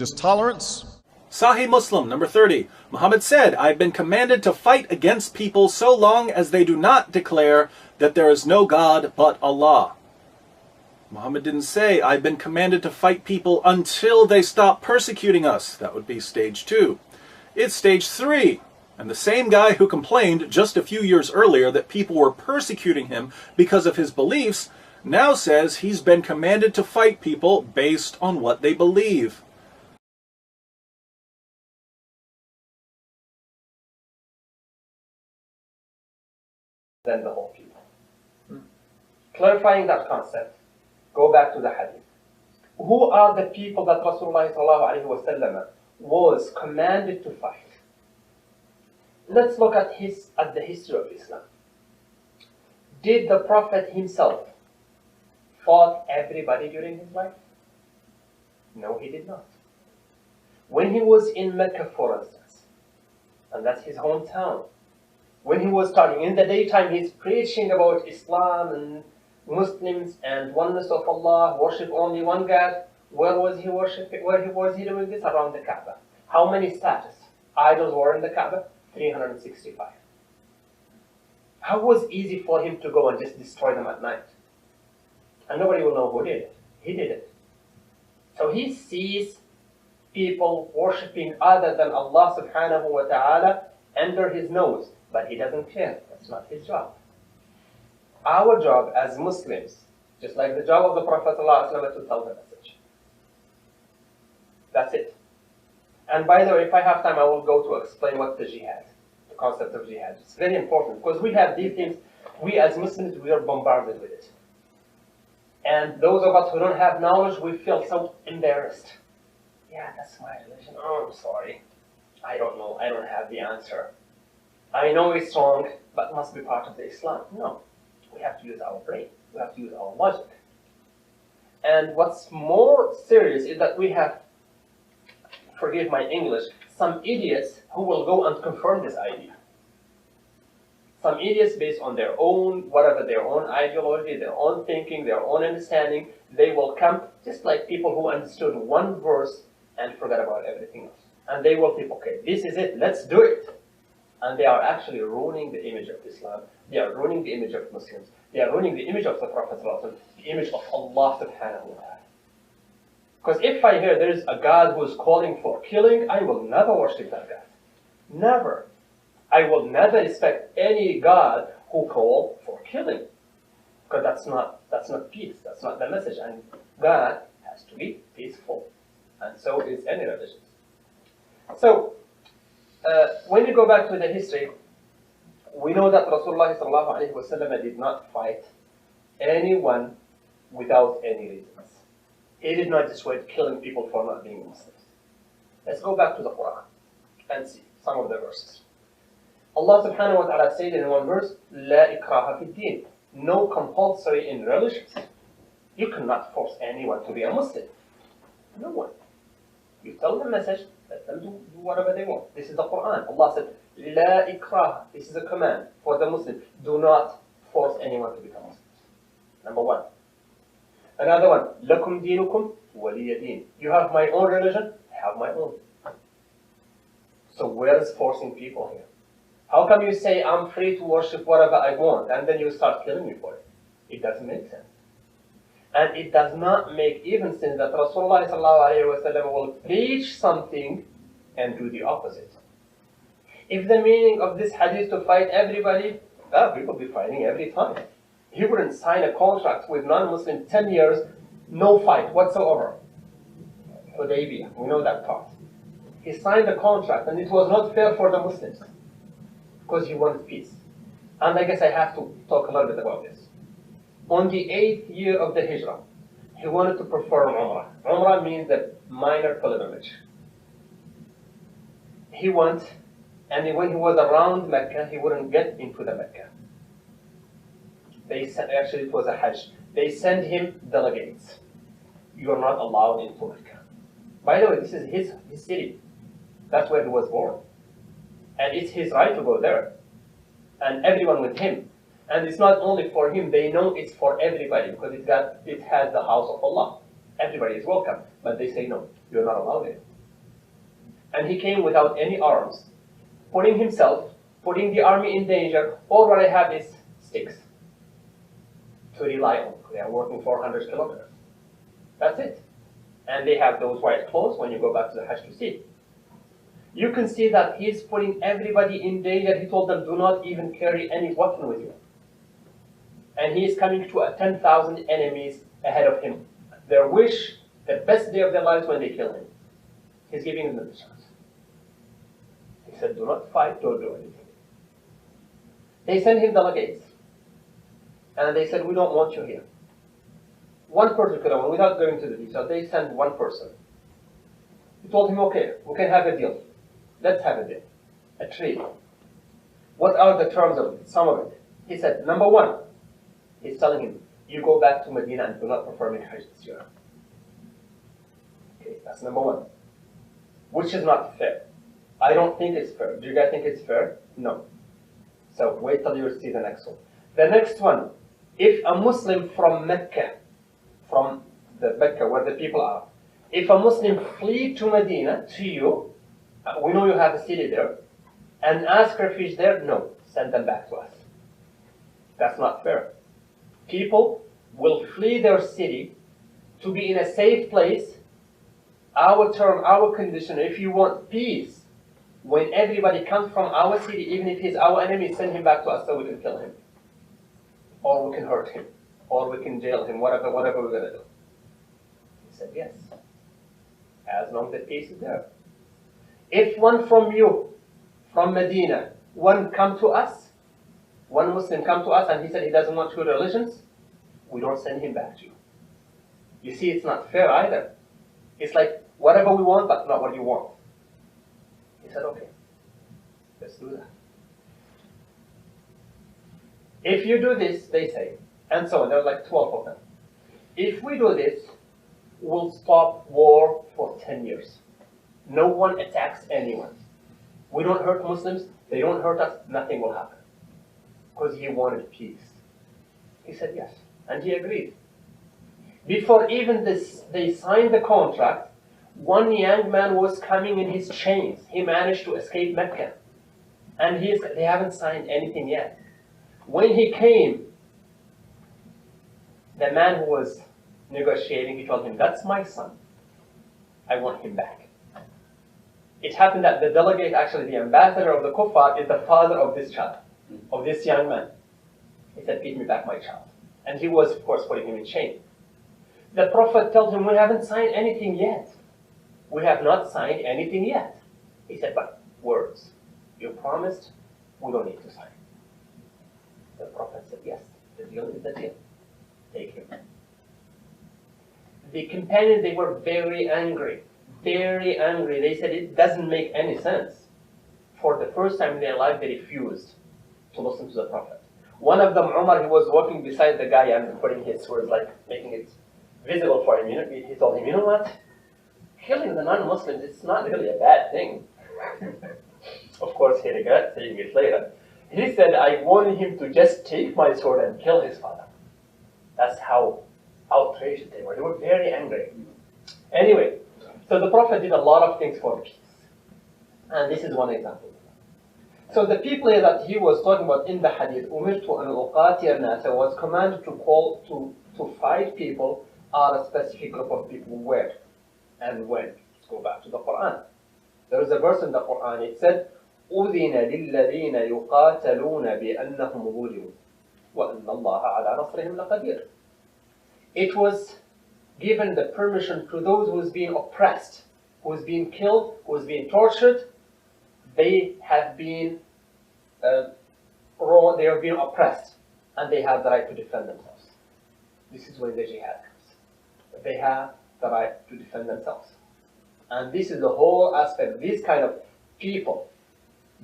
Just tolerance. Sahih Muslim, number 30. Muhammad said, I've been commanded to fight against people so long as they do not declare that there is no God but Allah. Muhammad didn't say, I've been commanded to fight people until they stop persecuting us. That would be stage 2. It's stage 3. And the same guy who complained just a few years earlier that people were persecuting him because of his beliefs now says he's been commanded to fight people based on what they believe. Than the whole people. Clarifying that concept, go back to the hadith. Who are the people that Rasulullah ﷺ was commanded to fight? Let's look at the history of Islam. Did the Prophet himself fought everybody during his life? No, he did not. When he was in Mecca, for instance, and that's his hometown, when he was starting, in the daytime he's preaching about Islam and Muslims and oneness of Allah, worship only one God. Where was he worshiping? Where was he doing this? Around the Kaaba. How many statues? Idols were in the Kaaba? 365. How was it easy for him to go and just destroy them at night? And nobody will know who did it. He did it. So he sees people worshipping other than Allah subhanahu wa ta'ala under his nose. But he doesn't care. That's not his job. Our job as Muslims, just like the job of the Prophet ﷺ, to tell the message. That's it. And by the way, if I have time, I will go to explain what's the jihad, the concept of jihad. It's very important because we have these things. We as Muslims, we are bombarded with it. And those of us who don't have knowledge, we feel so embarrassed. Yeah, that's my religion. Oh, I'm sorry. I don't know. I don't have the answer. I know it's wrong, but must be part of the Islam. No, we have to use our brain. We have to use our logic. And what's more serious is that we have, forgive my English, some idiots who will go and confirm this idea. Some idiots based on their own, whatever their own ideology, their own thinking, their own understanding, they will come just like people who understood one verse and forgot about everything else. And they will think, okay, this is it, let's do it. And they are actually ruining the image of Islam. They are ruining the image of Muslims. They are ruining the image of the Prophet, the image of Allah subhanahu wa ta'ala. Because if I hear there is a God who is calling for killing, I will never worship that God. Never. I will never respect any God who calls for killing. Because that's not peace. That's not the message. And God has to be peaceful. And so is any religion. So, when you go back to the history, we know that Rasulullah ﷺ did not fight anyone without any reasons. He did not just wait killing people for not being Muslims. Let's go back to the Quran and see some of the verses. Allah subhanahu wa ta'ala said in one verse, لا إكراه في الدين. No compulsory in religions. You cannot force anyone to be a Muslim. No one. You tell them the message, let them do whatever they want. This is the Quran. Allah said, لا إكراه. This is a command for the Muslim. Do not force anyone to become Muslims. Number one. Another one, لكم دينكم ولي دين. You have my own religion, I have my own. So where is forcing people here? How come you say I'm free to worship whatever I want and then you start killing me for it? It doesn't make sense. And it does not make even sense that Rasulullah ﷺ will preach something and do the opposite. If the meaning of this hadith is to fight everybody, we will be fighting every time. He wouldn't sign a contract with non-Muslims 10 years, no fight whatsoever. Hudaybiyah, we know that part. He signed a contract and it was not fair for the Muslims because he wanted peace. And I guess I have to talk a little bit about this. On the 8th year of the Hijrah, he wanted to perform Umrah. Umrah means a minor pilgrimage. He went, and when he was around Mecca, he wouldn't get into the Mecca. Actually, it was a Hajj. They sent him delegates. You are not allowed into Mecca. By the way, this is his city. That's where he was born. And it's his right to go there. And everyone with him. And it's not only for him, they know it's for everybody because it has the house of Allah. Everybody is welcome. But they say, no, you're not allowed in. and he came without any arms, putting himself, putting the army in danger, all what I have is sticks to rely on. They are working 400 kilometers. That's it. And they have those white clothes when you go back to the Hajj to see. You can see that he's putting everybody in danger. He told them, do not even carry any weapon with you. And he is coming to 10,000 enemies ahead of him. Their wish, the best day of their lives when they kill him. He's giving them the chance. He said, do not fight, don't do anything. They sent him delegates. And they said, we don't want you here. One particular one, without going to the detail, they sent one person. He told him, okay, we can have a deal. Let's have a deal. A trade. What are the terms of it? Some of it. He said, number one, he's telling him, you go back to Medina and do not perform in Hajj this year. Okay, that's number one. Which is not fair. I don't think it's fair. Do you guys think it's fair? No. So wait till you see the next one. The next one, if a Muslim from Mecca, from the Mecca where the people are, if a Muslim flee to Medina, to you, we know you have a city there, and ask refuge there, no, send them back to us. That's not fair. People will flee their city to be in a safe place. Our term, our condition, if you want peace, when everybody comes from our city, even if he's our enemy, send him back to us so we can kill him. Or we can hurt him. Or we can jail him, whatever we're going to do. He said, yes. As long as the peace is there. If one from you, from Medina, one come to us, one Muslim come to us and he said he doesn't want two religions, we don't send him back to you. You see, it's not fair either. It's like, whatever we want, but not what you want. He said, okay, let's do that. If you do this, they say, and so on, there are like 12 of them. If we do this, we'll stop war for 10 years. No one attacks anyone. We don't hurt Muslims, they don't hurt us, nothing will happen. Because he wanted peace. He said yes, and he agreed. Before even this, they signed the contract, one young man was coming in his chains. He managed to escape Mecca. And they haven't signed anything yet. When he came, the man who was negotiating, he told him, that's my son. I want him back. It happened that the delegate, actually the ambassador of the Kuffar, is the father of this child, of this young man. He said, give me back my child. And he was, of course, putting him in chains. The Prophet told him, we haven't signed anything yet. We have not signed anything yet. He said, but words. You promised, we don't need to sign. The Prophet said, yes, the deal is the deal. Take him. The companions, they were very angry. Very angry. They said it doesn't make any sense. For the first time in their life, they refused to listen to the Prophet. One of them, Umar, he was walking beside the guy and putting his words, like making it visible for him. You know, he told him, you know what? Killing the non-Muslims, it's not really a bad thing. Of course, he regret saying it later. He said, I wanted him to just take my sword and kill his father. That's how outraged they were. They were very angry. Anyway, so the Prophet did a lot of things for peace. And this is one example. So the people that he was talking about in the hadith, أُمِرْتُ أَنْ أُقَاتِيَ النَّاسَ, was commanded to fight people, are a specific group of people. Where and when? Let's go back to the Quran. There is a verse in the Quran, it said, أُذِنَ لِلَّذِينَ يُقَاتَلُونَ بِأَنَّهُمْ ظُلِمُوا وَأَنَّ اللَّهَ عَلَى نَصْرِهِمْ لَقَدِيرٌ. It was given the permission to those who is being oppressed, who is being killed, who is being tortured. They have been they are being oppressed, and they have the right to defend themselves. This is where the jihad comes. They have the right to defend themselves. And this is the whole aspect, this kind of people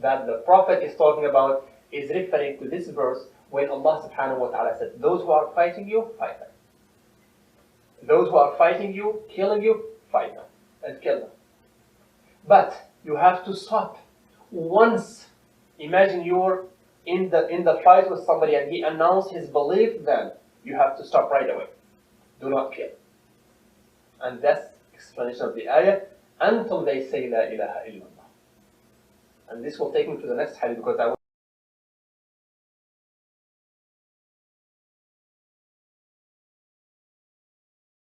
that the Prophet is talking about is referring to this verse when Allah subhanahu wa ta'ala said, those who are fighting you, fight them. Those who are fighting you, killing you, fight them and kill them. But you have to stop. Once, imagine you're in the fight with somebody and he announced his belief, then you have to stop right away. Do not kill. And that's explanation of the ayah. until they say La ilaha illallah. And this will take me to the next hadith because I